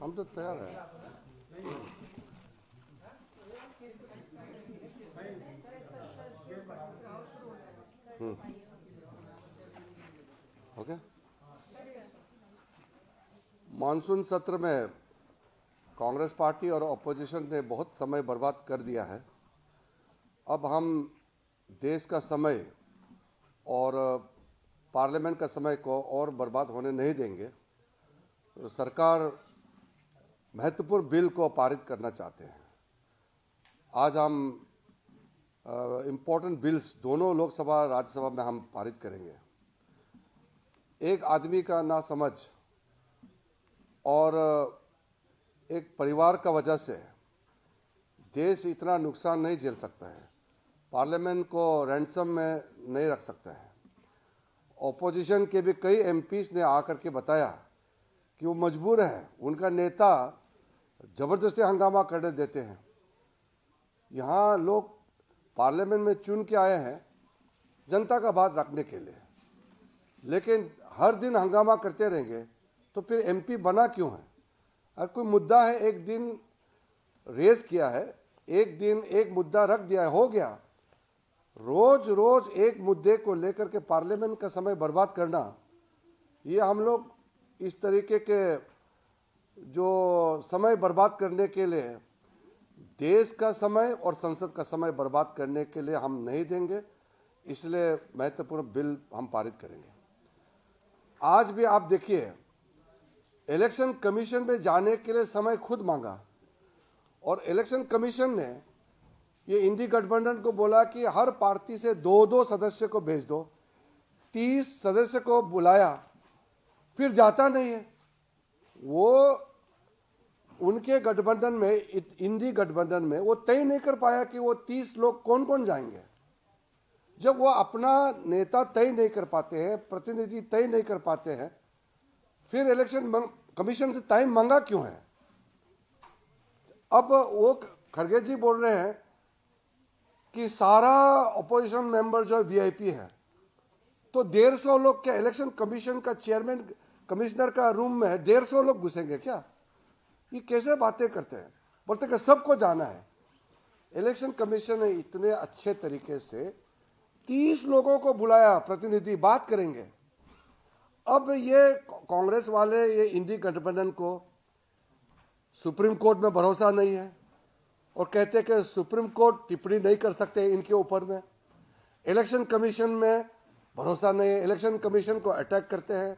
हम तो तैयार हैं। ओके, मानसून सत्र में कांग्रेस पार्टी और अपोजिशन ने बहुत समय बर्बाद कर दिया है। अब हम देश का समय और पार्लियामेंट का समय को और बर्बाद होने नहीं देंगे। तो सरकार महत्वपूर्ण बिल को पारित करना चाहते हैं। आज हम इम्पोर्टेंट बिल्स दोनों लोकसभा राज्यसभा में हम पारित करेंगे। एक आदमी का ना समझ और एक परिवार का वजह से देश इतना नुकसान नहीं झेल सकता है। पार्लियामेंट को रैंसम में नहीं रख सकता है। ऑपोजिशन के भी कई एमपीज ने आकर के बताया कि वो मजबूर है, उनका नेता जबरदस्ती हंगामा करने देते हैं। यहाँ लोग पार्लियामेंट में चुन के आए हैं जनता का बात रखने के लिए, लेकिन हर दिन हंगामा करते रहेंगे तो फिर एमपी बना क्यों है? अगर कोई मुद्दा है, एक दिन रेज किया है, एक दिन एक मुद्दा रख दिया है, हो गया। रोज रोज एक मुद्दे को लेकर के पार्लियामेंट का समय बर्बाद करना, ये हम लोग इस तरीके के जो समय बर्बाद करने के लिए, देश का समय और संसद का समय बर्बाद करने के लिए हम नहीं देंगे। इसलिए महत्वपूर्ण बिल हम पारित करेंगे। आज भी आप देखिए, इलेक्शन कमीशन में जाने के लिए समय खुद मांगा और इलेक्शन कमीशन ने ये इंडी गठबंधन को बोला कि हर पार्टी से 2-2 सदस्य को भेज दो। 30 सदस्य को बुलाया, फिर जाता नहीं है। वो उनके गठबंधन में, इंडी गठबंधन में वो तय नहीं कर पाया कि वो 30 लोग कौन कौन जाएंगे। जब वो अपना नेता तय नहीं कर पाते हैं, प्रतिनिधि तय नहीं कर पाते हैं, फिर इलेक्शन कमीशन से टाइम मांगा क्यों है? अब वो खरगे जी बोल रहे हैं कि सारा अपोजिशन मेंबर जो वीआईपी है, तो 150 लोग क्या इलेक्शन कमीशन का चेयरमैन कमिश्नर का रूम में 150 लोग घुसेंगे क्या? ये कैसे बातें करते हैं? बोलते कि सबको जाना है। इलेक्शन कमीशन ने इतने अच्छे तरीके से 30 लोगों को बुलाया, प्रतिनिधि बात करेंगे। अब ये कांग्रेस वाले, ये इंडी गठबंधन को सुप्रीम कोर्ट में भरोसा नहीं है और कहते हैं कि सुप्रीम कोर्ट टिप्पणी नहीं कर सकते इनके ऊपर में। इलेक्शन कमीशन में भरोसा नहीं है, इलेक्शन कमीशन को अटैक करते हैं,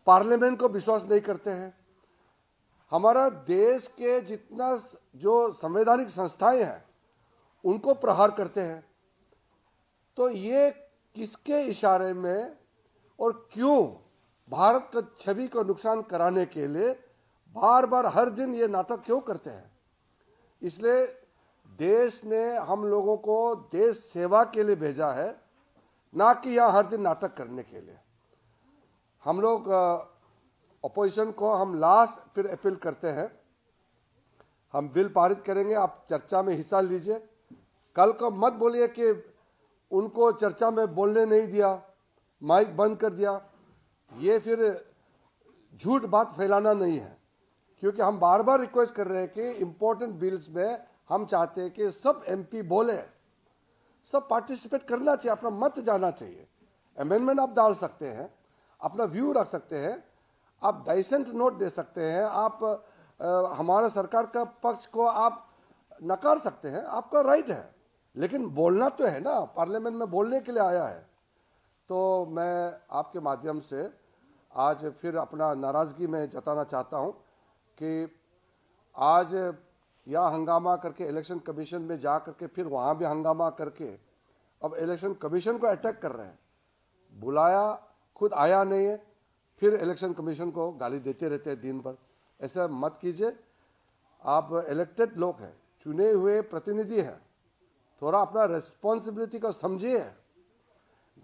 पार्लियामेंट को विश्वास नहीं करते हैं। हमारा देश के जितना जो संवैधानिक संस्थाएं हैं उनको प्रहार करते हैं। तो ये किसके इशारे में और क्यों भारत का छवि को नुकसान कराने के लिए बार बार हर दिन ये नाटक क्यों करते हैं? इसलिए देश ने हम लोगों को देश सेवा के लिए भेजा है, ना कि यहाँ हर दिन नाटक करने के लिए। हम लोग अपोजिशन को हम लास्ट फिर अपील करते हैं, हम बिल पारित करेंगे, आप चर्चा में हिस्सा लीजिए। कल को मत बोलिए कि उनको चर्चा में बोलने नहीं दिया, माइक बंद कर दिया। ये फिर झूठ बात फैलाना नहीं है, क्योंकि हम बार बार रिक्वेस्ट कर रहे हैं कि इंपॉर्टेंट बिल्स में हम चाहते हैं कि सब एमपी बोले, सब पार्टिसिपेट करना चाहिए, अपना मत जाना चाहिए। अमेंडमेंट आप डाल सकते हैं, अपना व्यू रख सकते हैं, आप डाइसेंट नोट दे सकते हैं, आप हमारा सरकार का पक्ष को आप नकार सकते हैं, आपका राइट है। लेकिन बोलना तो है ना, पार्लियामेंट में बोलने के लिए आया है। तो मैं आपके माध्यम से आज फिर अपना नाराजगी में जताना चाहता हूं कि आज यहाँ हंगामा करके इलेक्शन कमीशन में जा करके फिर वहाँ भी हंगामा करके अब इलेक्शन कमीशन को अटैक कर रहे हैं। बुलाया, खुद आया नहीं है, फिर इलेक्शन कमीशन को गाली देते रहते हैं दिन भर। ऐसा मत कीजिए। आप इलेक्टेड लोग हैं, चुने हुए प्रतिनिधि हैं, थोड़ा अपना रिस्पॉन्सिबिलिटी को समझिए।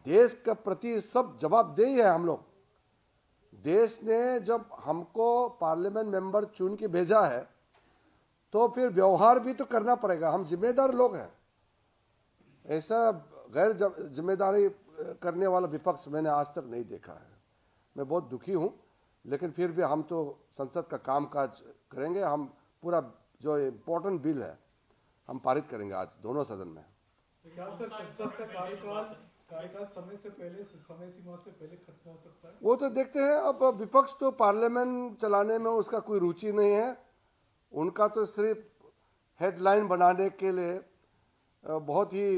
देश के प्रति सब जवाबदेही है हम लोग। देश ने जब हमको पार्लियामेंट मेंबर चुन के भेजा है तो फिर व्यवहार भी तो करना पड़ेगा। हम जिम्मेदार लोग हैं। ऐसा गैर जिम्मेदारी करने वाला विपक्ष मैंने आज तक नहीं देखा है। मैं बहुत दुखी हूं। लेकिन फिर भी हम तो संसद का कामकाज करेंगे। हम पूरा जो इम्पोर्टेंट बिल है हम पारित करेंगे आज दोनों सदन में। क्या सर संसद का कार्यकाल समय सीमा से पहले खत्म हो सकता है? वो तो देखते हैं। अब विपक्ष तो पार्लियामेंट चलाने में उसका कोई रुचि नहीं है। उनका तो सिर्फ हेडलाइन बनाने के लिए बहुत ही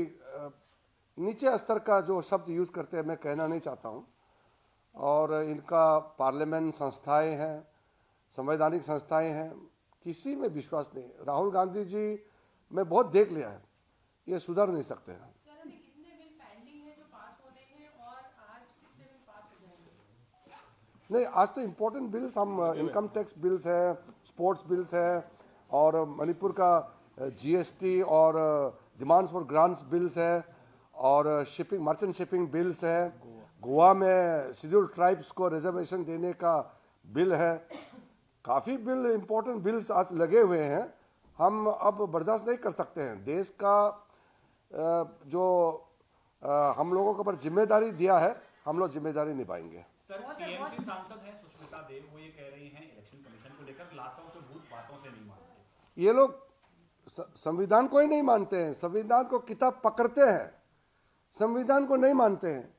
नीचे स्तर का जो शब्द यूज करते हैं, मैं कहना नहीं चाहता हूँ। और इनका पार्लियामेंट संस्थाएं हैं, संवैधानिक संस्थाएं हैं, किसी में विश्वास नहीं। राहुल गांधी जी मैं बहुत देख लिया है, ये सुधर नहीं सकते हैं। नहीं, आज तो इम्पोर्टेंट बिल्स हम इनकम टैक्स बिल्स है, स्पोर्ट्स बिल्स है, और मणिपुर का जीएसटी और डिमांड्स फॉर ग्रांट्स बिल्स है, और शिपिंग मर्चेंट शिपिंग बिल्स है। गोवा में शेड्यूल्ड ट्राइब्स को रिजर्वेशन देने का बिल है। काफ़ी बिल, इम्पोर्टेंट बिल्स आज लगे हुए हैं। हम अब बर्दाश्त नहीं कर सकते हैं। देश का जो हम लोगों के ऊपर जिम्मेदारी दिया है, हम लोग जिम्मेदारी निभाएंगे। सर, टीएमसी सांसद हैं सुष्मिता देव, वो ये कह रही हैं इलेक्शन कमीशन को लेकर लातों से भूत बातों से नहीं मानते। ये लोग संविधान को ही नहीं मानते हैं। संविधान को किताब पकड़ते हैं, संविधान को नहीं मानते हैं।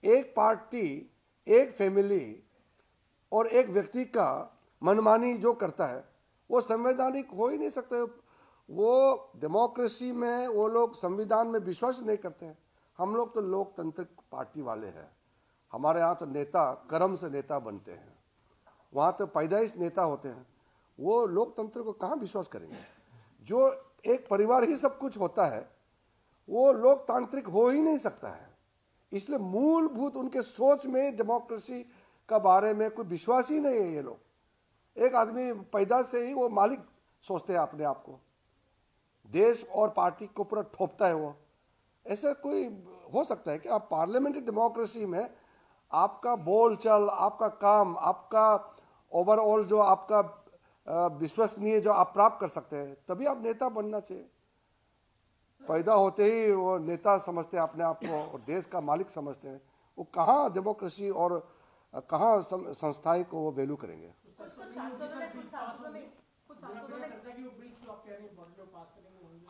एक पार्टी, एक फैमिली और एक व्यक्ति का मनमानी जो करता है वो संवैधानिक हो ही नहीं सकते। वो डेमोक्रेसी में वो लोग संविधान में विश्वास नहीं करते हैं। हम लोग तो लोकतांत्रिक पार्टी वाले हैं। हमारे यहाँ तो नेता कर्म से नेता बनते हैं, वहाँ तो पैदाइश नेता होते हैं। वो लोकतंत्र को कहाँ विश्वास करेंगे? जो एक परिवार ही सब कुछ होता है वो लोकतांत्रिक हो ही नहीं सकता है। इसलिए मूलभूत उनके सोच में डेमोक्रेसी का बारे में कोई विश्वास ही नहीं है। ये लोग एक आदमी पैदा से ही वो मालिक सोचते हैं अपने आप को, देश और पार्टी को पूरा ठोपता है वो। ऐसा कोई हो सकता है कि आप पार्लियामेंट्री डेमोक्रेसी में आपका बोलचाल, आपका काम, आपका ओवरऑल जो आपका विश्वसनीय जो आप प्राप्त कर सकते हैं, तभी आप नेता बनना चाहिए। पैदा होते ही वो नेता समझते हैं अपने आप को और देश का मालिक समझते हैं। वो कहाँ डेमोक्रेसी और कहाँ संस्थाएं को वो वैल्यू करेंगे?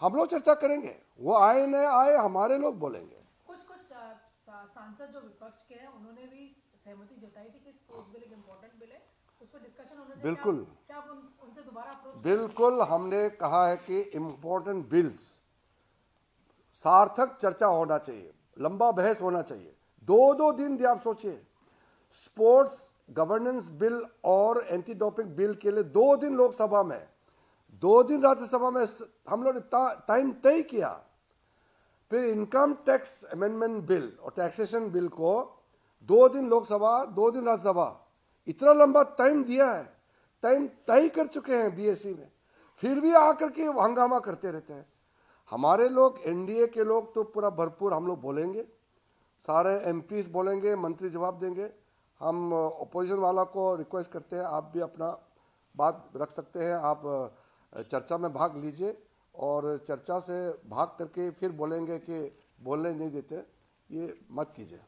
हम लोग चर्चा करेंगे, वो आए न आए हमारे लोग बोलेंगे। कुछ सांसद जो विपक्ष के हैं उन्होंने भी सहमति जताई थी कि स्पोर्ट्स बिल एक इम्पोर्टेंट बिल है, उस पर डिस्कशन होना चाहिए। बिल्कुल, क्या आप उनसे दोबारा अप्रोच? बिल्कुल, हमने कहा है कि इम्पोर्टेंट बिल्स सार्थक चर्चा होना चाहिए, लंबा बहस होना चाहिए। 2-2 दिन आप सोचिए, स्पोर्ट्स गवर्नेंस बिल और एंटी डोपिंग बिल के लिए 2 दिन लोकसभा में, 2 दिन राज्यसभा में हम लोग ने टाइम तय किया। फिर इनकम टैक्स अमेंडमेंट बिल और टैक्सेशन बिल को 2 दिन लोकसभा, 2 दिन राज्यसभा, इतना लंबा टाइम दिया है। टाइम तय कर चुके हैं बीएससी में, फिर भी आकर के हंगामा करते रहते हैं। हमारे लोग, एनडीए के लोग तो पूरा भरपूर हम लोग बोलेंगे, सारे एमपीज बोलेंगे, मंत्री जवाब देंगे। हम अपोजिशन वाला को रिक्वेस्ट करते हैं, आप भी अपना बात रख सकते हैं, आप चर्चा में भाग लीजिए, और चर्चा से भाग करके फिर बोलेंगे कि बोलने नहीं देते, ये मत कीजिए।